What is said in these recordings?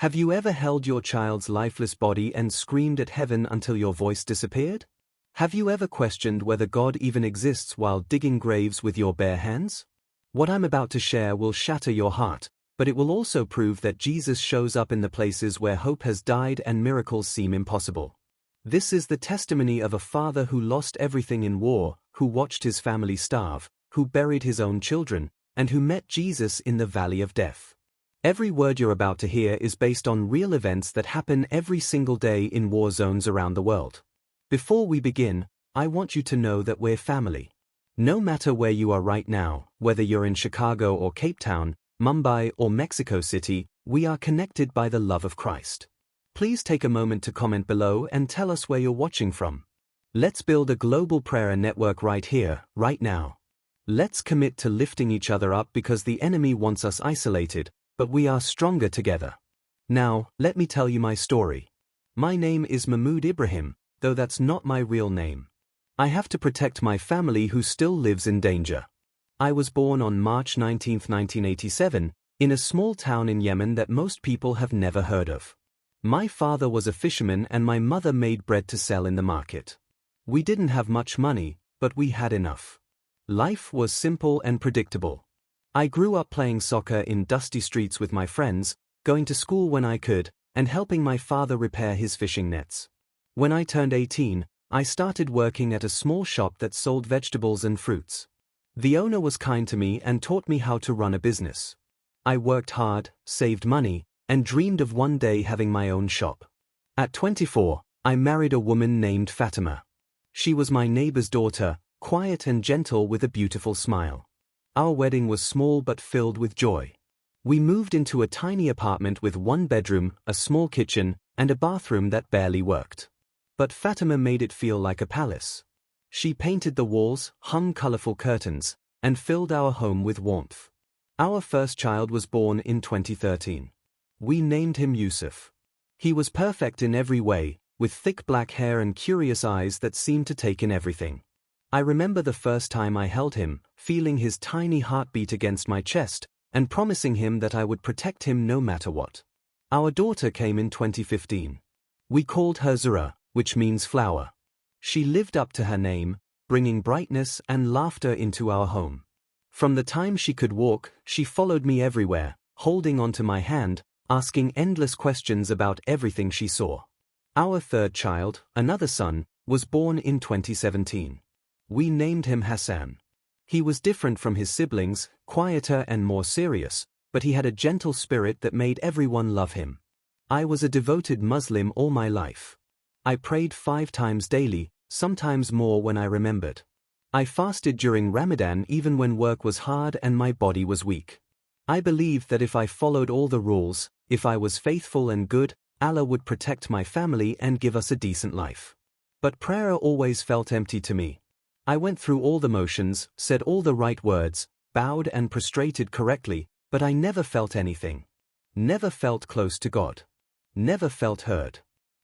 Have you ever held your child's lifeless body and screamed at heaven until your voice disappeared? Have you ever questioned whether God even exists while digging graves with your bare hands? What I'm about to share will shatter your heart, but it will also prove that Jesus shows up in the places where hope has died and miracles seem impossible. This is the testimony of a father who lost everything in war, who watched his family starve, who buried his own children, and who met Jesus in the valley of death. Every word you're about to hear is based on real events that happen every single day in war zones around the world. Before we begin, I want you to know that we're family. No matter where you are right now, whether you're in Chicago or Cape Town, Mumbai or Mexico City, we are connected by the love of Christ. Please take a moment to comment below and tell us where you're watching from. Let's build a global prayer network right here, right now. Let's commit to lifting each other up because the enemy wants us isolated, but we are stronger together. Now, let me tell you my story. My name is Mahmoud Ibrahim, though that's not my real name. I have to protect my family who still lives in danger. I was born on March 19, 1987, in a small town in Yemen that most people have never heard of. My father was a fisherman and my mother made bread to sell in the market. We didn't have much money, but we had enough. Life was simple and predictable. I grew up playing soccer in dusty streets with my friends, going to school when I could, and helping my father repair his fishing nets. When I turned 18, I started working at a small shop that sold vegetables and fruits. The owner was kind to me and taught me how to run a business. I worked hard, saved money, and dreamed of one day having my own shop. At 24, I married a woman named Fatima. She was my neighbor's daughter, quiet and gentle with a beautiful smile. Our wedding was small but filled with joy. We moved into a tiny apartment with one bedroom, a small kitchen, and a bathroom that barely worked. But Fatima made it feel like a palace. She painted the walls, hung colorful curtains, and filled our home with warmth. Our first child was born in 2013. We named him Yusuf. He was perfect in every way, with thick black hair and curious eyes that seemed to take in everything. I remember the first time I held him, feeling his tiny heartbeat against my chest, and promising him that I would protect him no matter what. Our daughter came in 2015. We called her Zura, which means flower. She lived up to her name, bringing brightness and laughter into our home. From the time she could walk, she followed me everywhere, holding onto my hand, asking endless questions about everything she saw. Our third child, another son, was born in 2017. We named him Hassan. He was different from his siblings, quieter and more serious, but he had a gentle spirit that made everyone love him. I was a devoted Muslim all my life. I prayed 5 times daily, sometimes more when I remembered. I fasted during Ramadan even when work was hard and my body was weak. I believed that if I followed all the rules, if I was faithful and good, Allah would protect my family and give us a decent life. But prayer always felt empty to me. I went through all the motions, said all the right words, bowed and prostrated correctly, but I never felt anything. Never felt close to God. Never felt heard.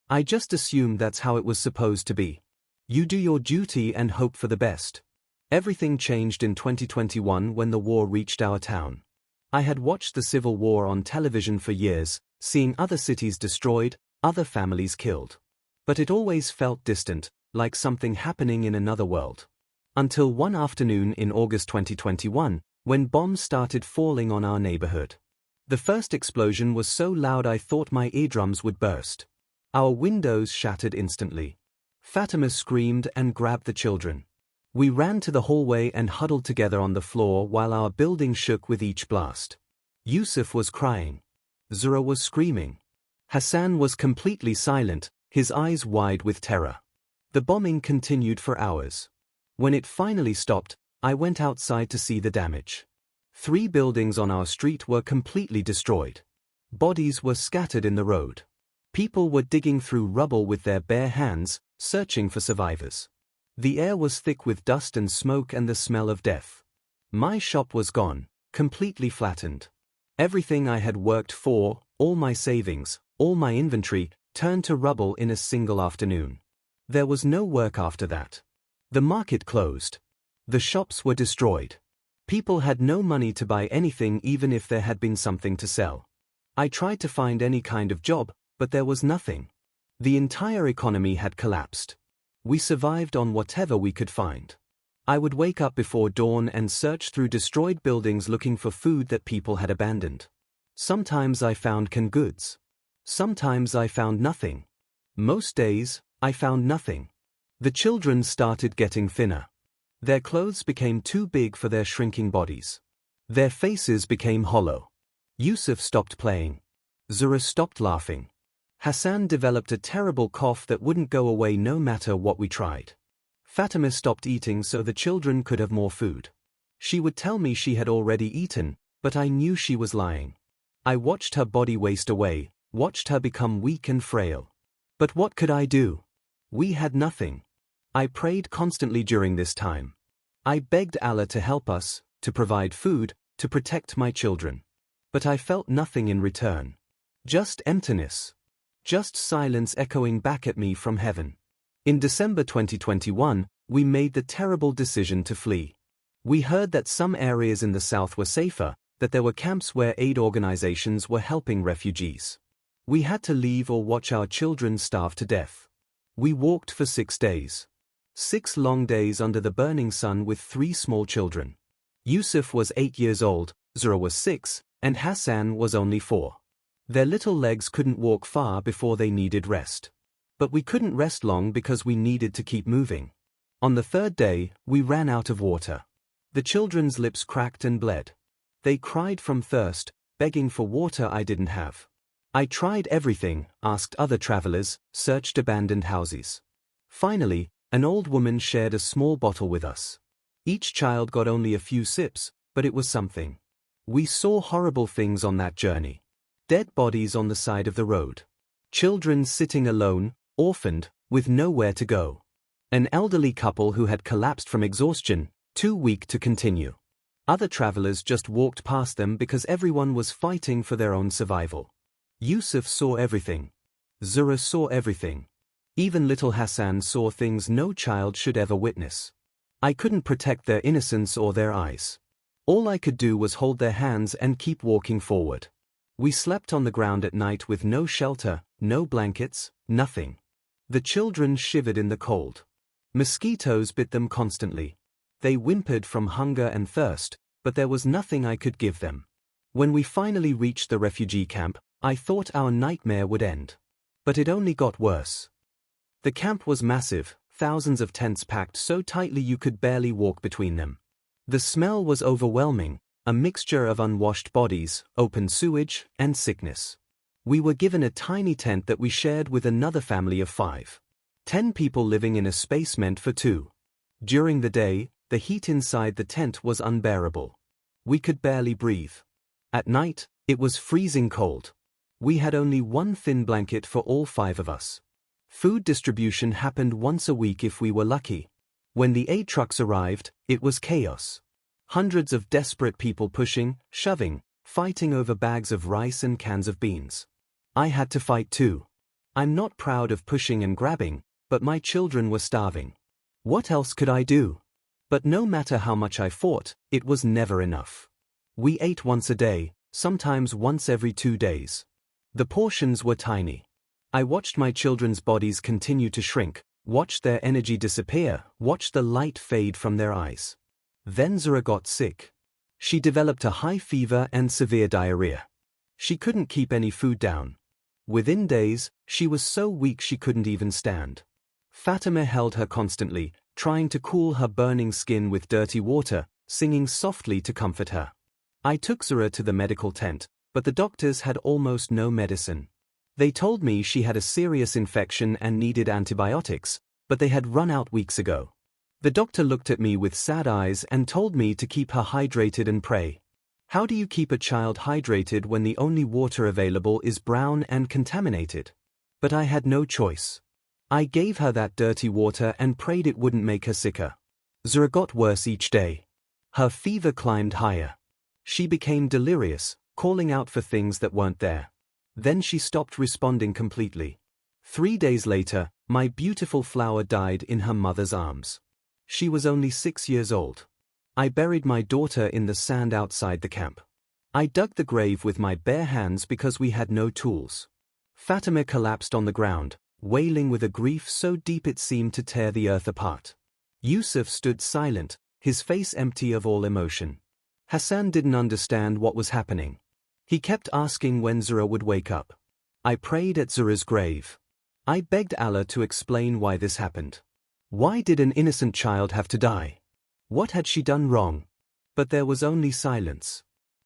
I just assumed that's how it was supposed to be. You do your duty and hope for the best. Everything changed in 2021 when the war reached our town. I had watched the civil war on television for years, seeing other cities destroyed, other families killed. But it always felt distant, like something happening in another world. Until one afternoon in August 2021, when bombs started falling on our neighborhood. The first explosion was so loud I thought my eardrums would burst. Our windows shattered instantly. Fatima screamed and grabbed the children. We ran to the hallway and huddled together on the floor while our building shook with each blast. Yusuf was crying. Zura was screaming. Hassan was completely silent, his eyes wide with terror. The bombing continued for hours. When it finally stopped, I went outside to see the damage. 3 buildings on our street were completely destroyed. Bodies were scattered in the road. People were digging through rubble with their bare hands, searching for survivors. The air was thick with dust and smoke and the smell of death. My shop was gone, completely flattened. Everything I had worked for, all my savings, all my inventory, turned to rubble in a single afternoon. There was no work after that. The market closed. The shops were destroyed. People had no money to buy anything even if there had been something to sell. I tried to find any kind of job, but there was nothing. The entire economy had collapsed. We survived on whatever we could find. I would wake up before dawn and search through destroyed buildings looking for food that people had abandoned. Sometimes I found canned goods. Sometimes I found nothing. Most days, I found nothing. The children started getting thinner. Their clothes became too big for their shrinking bodies. Their faces became hollow. Yusuf stopped playing. Zura stopped laughing. Hassan developed a terrible cough that wouldn't go away no matter what we tried. Fatima stopped eating so the children could have more food. She would tell me she had already eaten, but I knew she was lying. I watched her body waste away, watched her become weak and frail. But what could I do? We had nothing. I prayed constantly during this time. I begged Allah to help us, to provide food, to protect my children. But I felt nothing in return. Just emptiness. Just silence echoing back at me from heaven. In December 2021, we made the terrible decision to flee. We heard that some areas in the south were safer, that there were camps where aid organizations were helping refugees. We had to leave or watch our children starve to death. We walked for 6 days. 6 long days under the burning sun with 3 small children. Yusuf was 8 years old, Zura was 6, and Hassan was only 4. Their little legs couldn't walk far before they needed rest. But we couldn't rest long because we needed to keep moving. On the 3rd day, we ran out of water. The children's lips cracked and bled. They cried from thirst, begging for water I didn't have. I tried everything, asked other travelers, searched abandoned houses. Finally, an old woman shared a small bottle with us. Each child got only a few sips, but it was something. We saw horrible things on that journey. Dead bodies on the side of the road. Children sitting alone, orphaned, with nowhere to go. An elderly couple who had collapsed from exhaustion, too weak to continue. Other travelers just walked past them because everyone was fighting for their own survival. Yusuf saw everything. Zura saw everything. Even little Hassan saw things no child should ever witness. I couldn't protect their innocence or their eyes. All I could do was hold their hands and keep walking forward. We slept on the ground at night with no shelter, no blankets, nothing. The children shivered in the cold. Mosquitoes bit them constantly. They whimpered from hunger and thirst, but there was nothing I could give them. When we finally reached the refugee camp, I thought our nightmare would end. But it only got worse. The camp was massive, thousands of tents packed so tightly you could barely walk between them. The smell was overwhelming, a mixture of unwashed bodies, open sewage, and sickness. We were given a tiny tent that we shared with another family of 5. 10 people living in a space meant for 2. During the day, the heat inside the tent was unbearable. We could barely breathe. At night, it was freezing cold. We had only one thin blanket for all 5 of us. Food distribution happened once a week if we were lucky. When the aid trucks arrived, it was chaos. Hundreds of desperate people pushing, shoving, fighting over bags of rice and cans of beans. I had to fight too. I'm not proud of pushing and grabbing, but my children were starving. What else could I do? But no matter how much I fought, it was never enough. We ate once a day, sometimes once every 2 days. The portions were tiny. I watched my children's bodies continue to shrink, watched their energy disappear, watched the light fade from their eyes. Then Zura got sick. She developed a high fever and severe diarrhea. She couldn't keep any food down. Within days, she was so weak she couldn't even stand. Fatima held her constantly, trying to cool her burning skin with dirty water, singing softly to comfort her. I took Zura to the medical tent, but the doctors had almost no medicine. They told me she had a serious infection and needed antibiotics, but they had run out weeks ago. The doctor looked at me with sad eyes and told me to keep her hydrated and pray. How do you keep a child hydrated when the only water available is brown and contaminated? But I had no choice. I gave her that dirty water and prayed it wouldn't make her sicker. Zura got worse each day. Her fever climbed higher. She became delirious, calling out for things that weren't there. Then she stopped responding completely. 3 days later, my beautiful flower died in her mother's arms. She was only 6 years old. I buried my daughter in the sand outside the camp. I dug the grave with my bare hands because we had no tools. Fatima collapsed on the ground, wailing with a grief so deep it seemed to tear the earth apart. Yusuf stood silent, his face empty of all emotion. Hassan didn't understand what was happening. He kept asking when Zura would wake up. I prayed at Zura's grave. I begged Allah to explain why this happened. Why did an innocent child have to die? What had she done wrong? But there was only silence.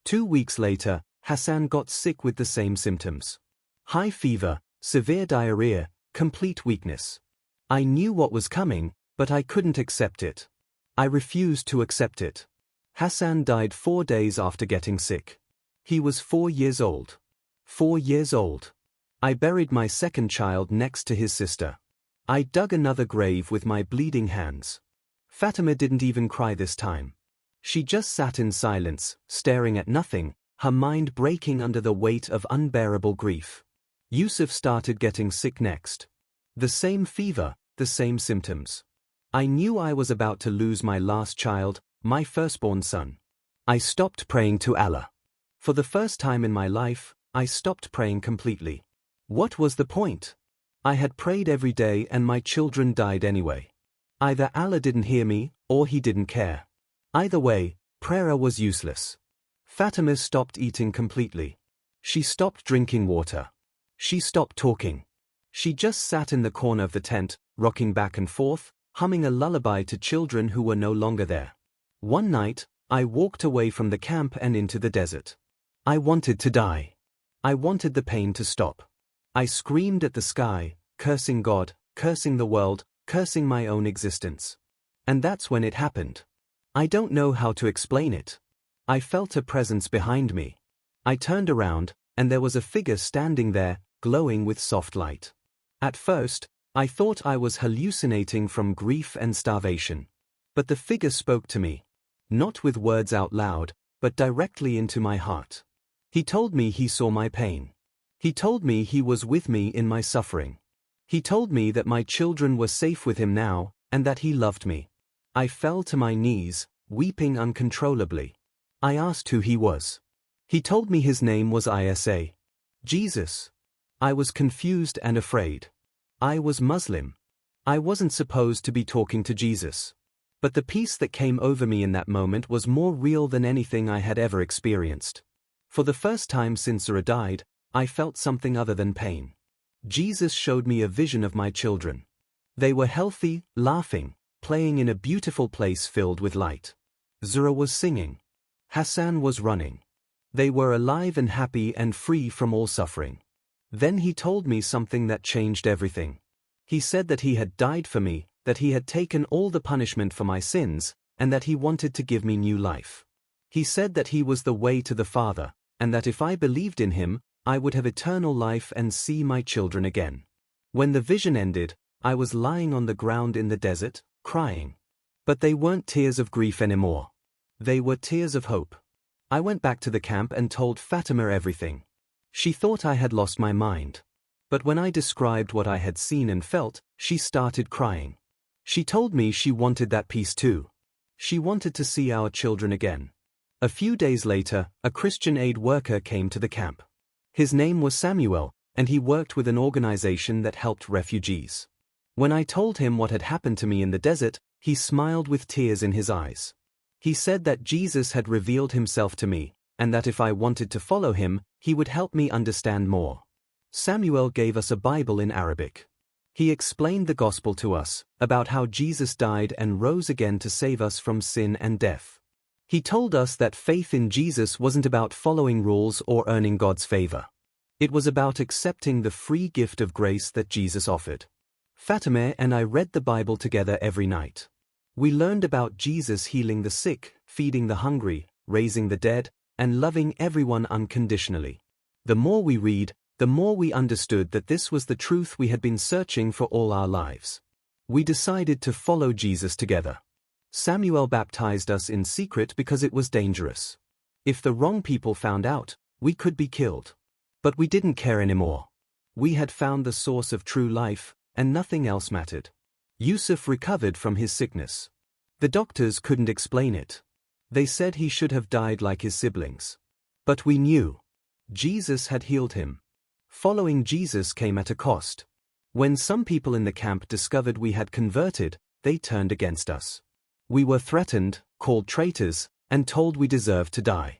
2 weeks later, Hassan got sick with the same symptoms. High fever, severe diarrhea, complete weakness. I knew what was coming, but I couldn't accept it. I refused to accept it. Hassan died 4 days after getting sick. He was 4 years old. 4 years old. I buried my second child next to his sister. I dug another grave with my bleeding hands. Fatima didn't even cry this time. She just sat in silence, staring at nothing, her mind breaking under the weight of unbearable grief. Yusuf started getting sick next. The same fever, the same symptoms. I knew I was about to lose my last child, my firstborn son. I stopped praying to Allah. For the first time in my life, I stopped praying completely. What was the point? I had prayed every day and my children died anyway. Either Allah didn't hear me, or He didn't care. Either way, prayer was useless. Fatima stopped eating completely. She stopped drinking water. She stopped talking. She just sat in the corner of the tent, rocking back and forth, humming a lullaby to children who were no longer there. One night, I walked away from the camp and into the desert. I wanted to die. I wanted the pain to stop. I screamed at the sky, cursing God, cursing the world, cursing my own existence. And that's when it happened. I don't know how to explain it. I felt a presence behind me. I turned around, and there was a figure standing there, glowing with soft light. At first, I thought I was hallucinating from grief and starvation. But the figure spoke to me. Not with words out loud, but directly into my heart. He told me he saw my pain. He told me he was with me in my suffering. He told me that my children were safe with him now, and that he loved me. I fell to my knees, weeping uncontrollably. I asked who he was. He told me his name was Isa. Jesus. I was confused and afraid. I was Muslim. I wasn't supposed to be talking to Jesus. But the peace that came over me in that moment was more real than anything I had ever experienced. For the first time since Zura died, I felt something other than pain. Jesus showed me a vision of my children. They were healthy, laughing, playing in a beautiful place filled with light. Zura was singing. Hassan was running. They were alive and happy and free from all suffering. Then he told me something that changed everything. He said that he had died for me, that he had taken all the punishment for my sins, and that he wanted to give me new life. He said that he was the way to the Father, and that if I believed in him, I would have eternal life and see my children again. When the vision ended, I was lying on the ground in the desert, crying. But they weren't tears of grief anymore. They were tears of hope. I went back to the camp and told Fatima everything. She thought I had lost my mind. But when I described what I had seen and felt, she started crying. She told me she wanted that peace too. She wanted to see our children again. A few days later, a Christian aid worker came to the camp. His name was Samuel, and he worked with an organization that helped refugees. When I told him what had happened to me in the desert, he smiled with tears in his eyes. He said that Jesus had revealed himself to me, and that if I wanted to follow him, he would help me understand more. Samuel gave us a Bible in Arabic. He explained the gospel to us, about how Jesus died and rose again to save us from sin and death. He told us that faith in Jesus wasn't about following rules or earning God's favor. It was about accepting the free gift of grace that Jesus offered. Fatima and I read the Bible together every night. We learned about Jesus healing the sick, feeding the hungry, raising the dead, and loving everyone unconditionally. The more we read, the more we understood that this was the truth we had been searching for all our lives. We decided to follow Jesus together. Samuel baptized us in secret because it was dangerous. If the wrong people found out, we could be killed. But we didn't care anymore. We had found the source of true life, and nothing else mattered. Yusuf recovered from his sickness. The doctors couldn't explain it. They said he should have died like his siblings. But we knew Jesus had healed him. Following Jesus came at a cost. When some people in the camp discovered we had converted, they turned against us. We were threatened, called traitors, and told we deserved to die.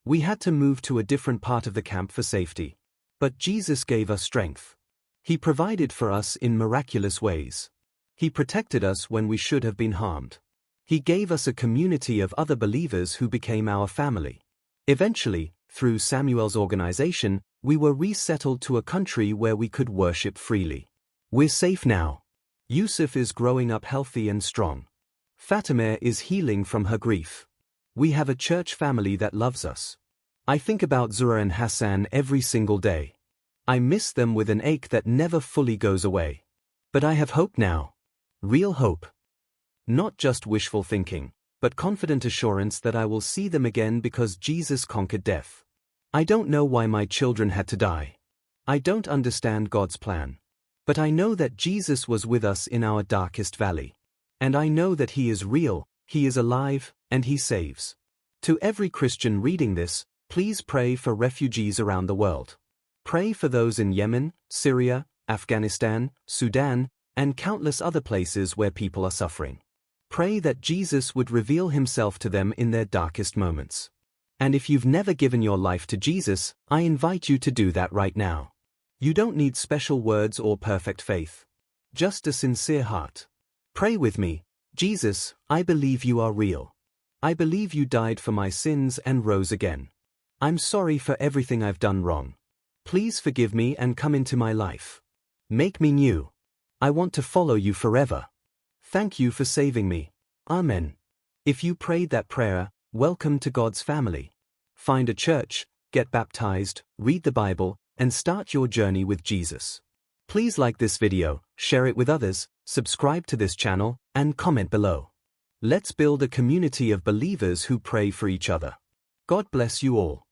We had to move to a different part of the camp for safety. But Jesus gave us strength. He provided for us in miraculous ways. He protected us when we should have been harmed. He gave us a community of other believers who became our family. Eventually, through Samuel's organization, we were resettled to a country where we could worship freely. We're safe now. Yusuf is growing up healthy and strong. Fatima is healing from her grief. We have a church family that loves us. I think about Zura and Hassan every single day. I miss them with an ache that never fully goes away. But I have hope now. Real hope. Not just wishful thinking, but confident assurance that I will see them again because Jesus conquered death. I don't know why my children had to die. I don't understand God's plan. But I know that Jesus was with us in our darkest valley. And I know that He is real, He is alive, and He saves. To every Christian reading this, please pray for refugees around the world. Pray for those in Yemen, Syria, Afghanistan, Sudan, and countless other places where people are suffering. Pray that Jesus would reveal Himself to them in their darkest moments. And if you've never given your life to Jesus, I invite you to do that right now. You don't need special words or perfect faith. Just a sincere heart. Pray with me. Jesus, I believe you are real. I believe you died for my sins and rose again. I'm sorry for everything I've done wrong. Please forgive me and come into my life. Make me new. I want to follow you forever. Thank you for saving me. Amen. If you prayed that prayer, welcome to God's family. Find a church, get baptized, read the Bible, and start your journey with Jesus. Please like this video, share it with others, subscribe to this channel, and comment below. Let's build a community of believers who pray for each other. God bless you all.